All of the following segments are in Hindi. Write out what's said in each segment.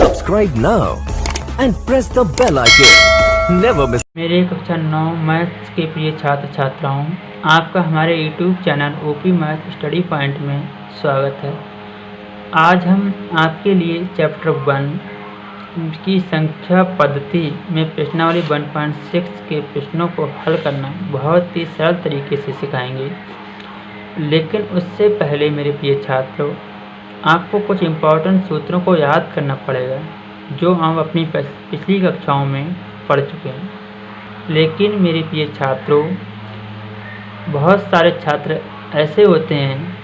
Subscribe now and press the bell icon. Never miss. मेरे कक्षा 9 मैथ्स के प्रिय छात्र छात्राओं, आपका हमारे YouTube channel OP math study point में स्वागत है। आज हम आपके लिए चैप्टर 1 की संख्या पद्धति में प्रश्नावली 1.6 के प्रश्नों को हल करना बहुत ही सरल तरीके से सिखाएंगे। लेकिन उससे पहले मेरे प्रिय छात्रों, आपको कुछ इम्पोर्टेंट सूत्रों को याद करना पड़ेगा जो हम अपनी पिछली कक्षाओं में पढ़ चुके हैं। लेकिन मेरे प्रिय छात्रों, बहुत सारे छात्र ऐसे होते हैं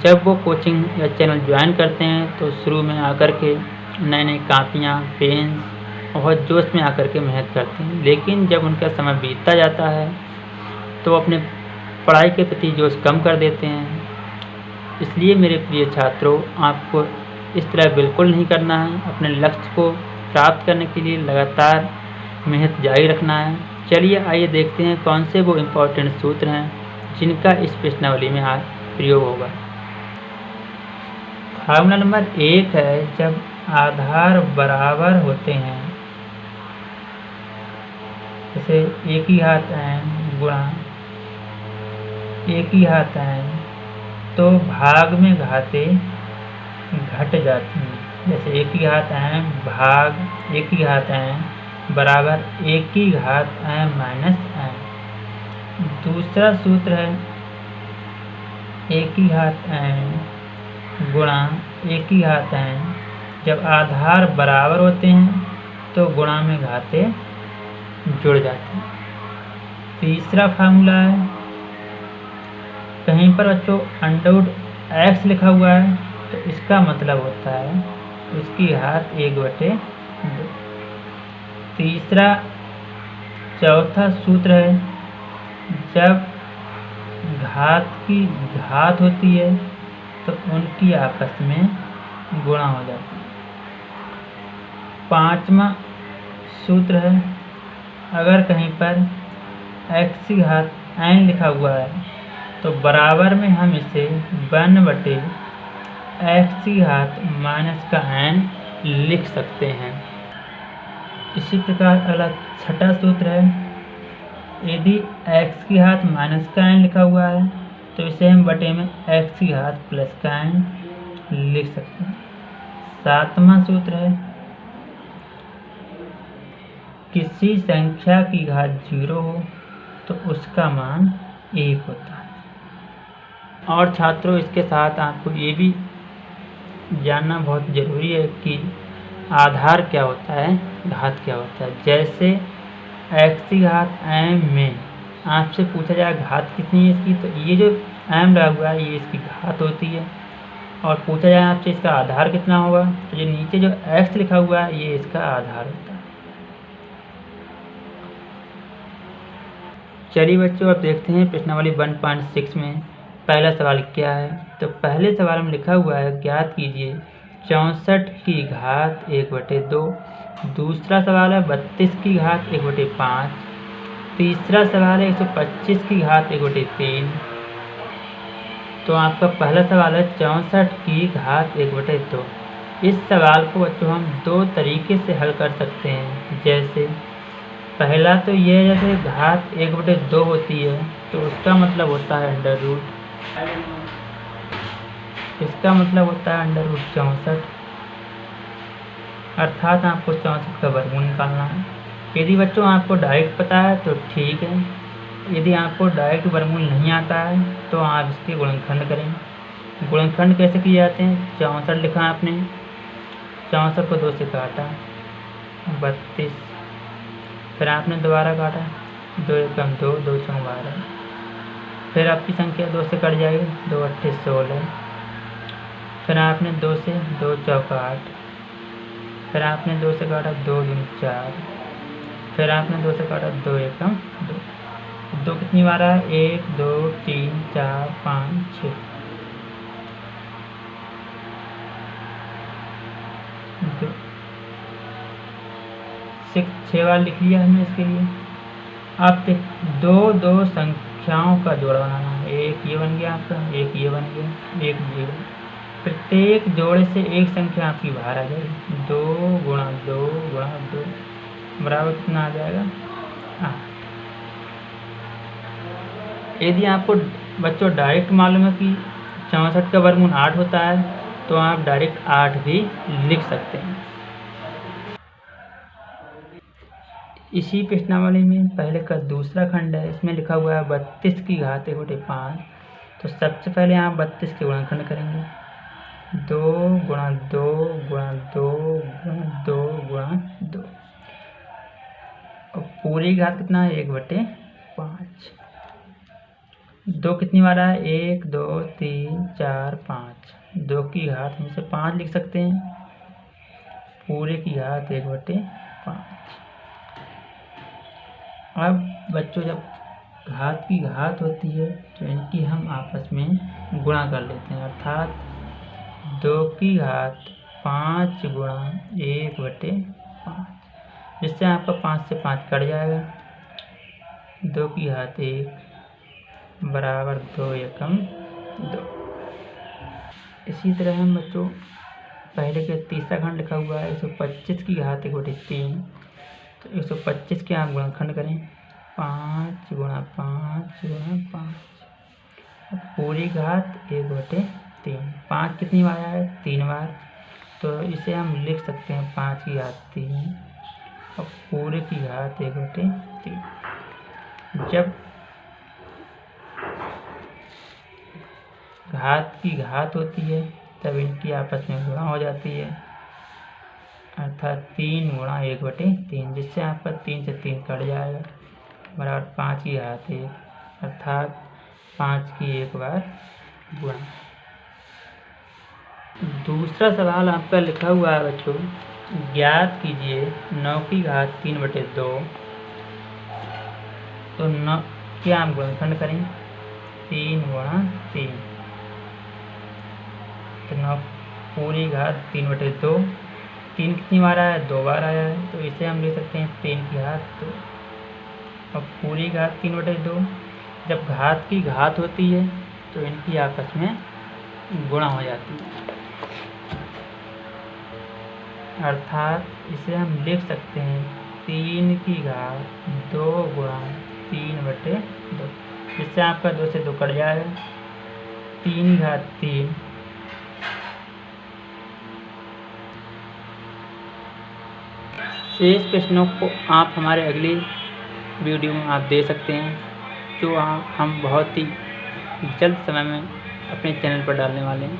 जब वो कोचिंग या चैनल ज्वाइन करते हैं तो शुरू में आकर के नई नई कापियाँ, पेन बहुत जोश में आकर के मेहनत करते हैं। लेकिन जब उनका समय बीतता जाता है तो अपने पढ़ाई के प्रति जोश कम कर देते हैं। इसलिए मेरे प्रिय छात्रों, आपको इस तरह बिल्कुल नहीं करना है। अपने लक्ष्य को प्राप्त करने के लिए लगातार मेहनत जारी रखना है। चलिए आइए देखते हैं कौन से वो इम्पोर्टेंट सूत्र हैं जिनका इस प्रश्नावली में आज प्रयोग होगा। फार्मूला नंबर 1 है, जब आधार बराबर होते हैं, जैसे एक ही हाथ n गुणा एक ही हाथ n, तो भाग में घातें घट जाती हैं। जैसे एक ही घात m भाग एक ही घात n बराबर एक ही घात m माइनस n। दूसरा सूत्र है एक ही घात n गुणा एक ही घात n, जब आधार बराबर होते हैं तो गुणा में घातें जुड़ जाती हैं। तीसरा फार्मूला है, कहीं पर बच्चों अंडरवुड x लिखा हुआ है तो इसका मतलब होता है उसकी घात 1/2। तीसरा चौथा सूत्र है, जब घात की घात होती है तो उनकी आपस में गुणा हो जाती है। पांचवा सूत्र है, अगर कहीं पर x की घात n लिखा हुआ है तो बराबर में हम इसे 1/x की घात माइनस का n लिख सकते हैं। इसी प्रकार अगला छठा सूत्र है, यदि x की घात माइनस का n लिखा हुआ है तो इसे हम बटे में x की घात प्लस का n लिख सकते हैं। सातवां सूत्र है, किसी संख्या की घात 0 हो तो उसका मान 1 होता है। और छात्रों, इसके साथ आपको ये भी जानना बहुत ज़रूरी है कि आधार क्या होता है, घात क्या होता है। जैसे x की घात m में आपसे पूछा जाए घात कितनी है इसकी, तो ये जो m लगा हुआ है ये इसकी घात होती है। और पूछा जाए आपसे इसका आधार कितना होगा, तो ये नीचे जो x लिखा हुआ है ये इसका आधार होता है। चलिए बच्चों, अब देखते हैं प्रश्नावली 1.6 में पहला सवाल क्या है। तो पहले सवाल में लिखा हुआ है, ज्ञात कीजिए 64 की घात 1/2। दूसरा सवाल है 32 की घात 1/5। तीसरा सवाल है 125 की घात 1/3। तो आपका पहला सवाल है 64 की घात 1/2। इस सवाल को बच्चों हम दो तरीके से हल कर सकते हैं। जैसे पहला तो ये, जैसे घात 1/2 होती है तो उसका मतलब होता है अंडर रूट, इसका मतलब होता है अंडर रूट 64, अर्थात आपको 64 का वर्गमूल निकालना है। यदि बच्चों आपको डायरेक्ट पता है तो ठीक है, यदि आपको डायरेक्ट वर्गमूल नहीं आता है तो आप इसके गुणनखंड करें। गुणनखंड कैसे किए जाते हैं, 64 लिखा आपने, 64 को 2 से काटा 32, फिर आपने दोबारा काटा 2 एकम 2, 2 चौक 12, फिर आपकी संख्या 2 से कट जाएगी, 2 अट्ठे 16, फिर आपने 2 से 2 चौक 8, फिर आपने 2 से काटा 2 दूनी 4, फिर आपने 2 से काटा 2 एकम 2। 2 कितनी बार है, 1 2 3 4 5 6, 6 बार लिख लिया हमने इसके लिए। अब दो संख्याओं का जोड़ा बनाना है, एक ये बन गया आपका, एक ये बन गया, एक ये बन गया। प्रत्येक जोड़े से एक संख्या आपकी बाहर आ जाएगी। 2 गुणा 2 गुणा 2 बराबर कितना आ जाएगा 8। यदि आपको बच्चों डायरेक्ट मालूम है कि 64 का वर्गमूल 8 होता है तो आप डायरेक्ट 8 भी लिख सकते हैं। इसी प्रश्नावली में पहले का दूसरा खंड है, इसमें लिखा हुआ है 32 की घात 1/5। तो सबसे पहले आप 32 के गुणनखंड करेंगे। 2 गुणा 2 गुणा 2 गुणा 2 गुणा 2 और पूरी घात कितना है 1/5। 2 कितनी बार है 1 2 3 4 5। 2 की घात हम से 5 लिख सकते हैं। पूरे की घात 1/5। अब बच्चों जब घात की घात होती है तो इनकी हम आपस में गुणा कर लेते हैं, अर्थात 2 की घात 5 गुणा 1/5, जिससे आपका 5 से 5 कट जाएगा। 2 की घात 1 बराबर 2 एकम 2। इसी तरह हम बच्चों पहले के तीसरा खंड लिखा हुआ है 125 की घात 1/3। तो 125 के आप गुणनखंड करें। 5 गुणा 5 गुणा 5 पूरी घात 1/3। 5 कितनी बार आया है 3 बार, तो इसे हम लिख सकते हैं 5 की घात 3 और पूरे की घात 1/3। जब घात की घात होती है तब इनकी आपस में गुणा हो जाती है, अर्थात 3 गुणा 1/3, जिससे आपका 3 से 3 कट जाएगा बराबर 5 की घात 1, अर्थात 5 की 1 बार गुणा। दूसरा सवाल आपका लिखा हुआ है बच्चों, ज्ञात कीजिए 9 की घात 3/2। तो 9 क्या हम गुणनखंड करें 3 गुणा 3। तो 9 पूरी घात 3/2। 3 कितनी बार आया है 2 बार आया है, तो इसे हम ले सकते हैं 3 की घात 2 और पूरी घात 3/2। जब घात की घात होती है तो इनकी आपस में गुणा हो जाती है, अर्थात इसे हम लिख सकते हैं 3 की घात 2 गुणा 3/2, जिससे आपका 2 से 2 कट जाएगा। 3 की घात 3 शेष प्रश्नों को आप हमारे अगली वीडियो में आप दे सकते हैं, जो हम बहुत ही जल्द समय में अपने चैनल पर डालने वाले हैं।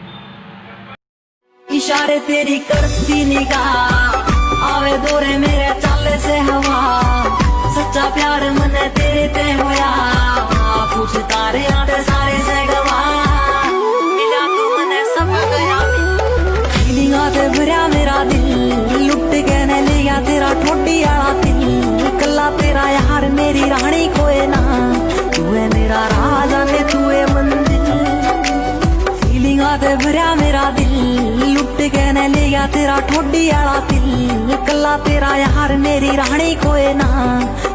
इशारे तेरी करती निगाह आवे दौरे मेरे चाले से हवा, सच्चा प्यार मने तेरे ते होया, पूछ तारे आते सारे से गवा, मिला तू मने सब गया, फीलिंग आते भरा मेरा दिल, लुट के ने लिया तेरा ठोडी आला दिल, कल्ला तेरा यार मेरी रानी कोई ना, तू है मेरा राजा ने तू है मंदिर, फीलिंग आते भरा मेरा दिल, लुट के ने लिया तेरा ठोडी आला दिल, कल्ला तेरा यार मेरी रानी कोई ना,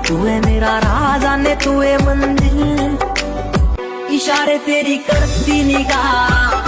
तू है मेरा राजा ने तू है मंदिर। इशारे तेरी करती निगाह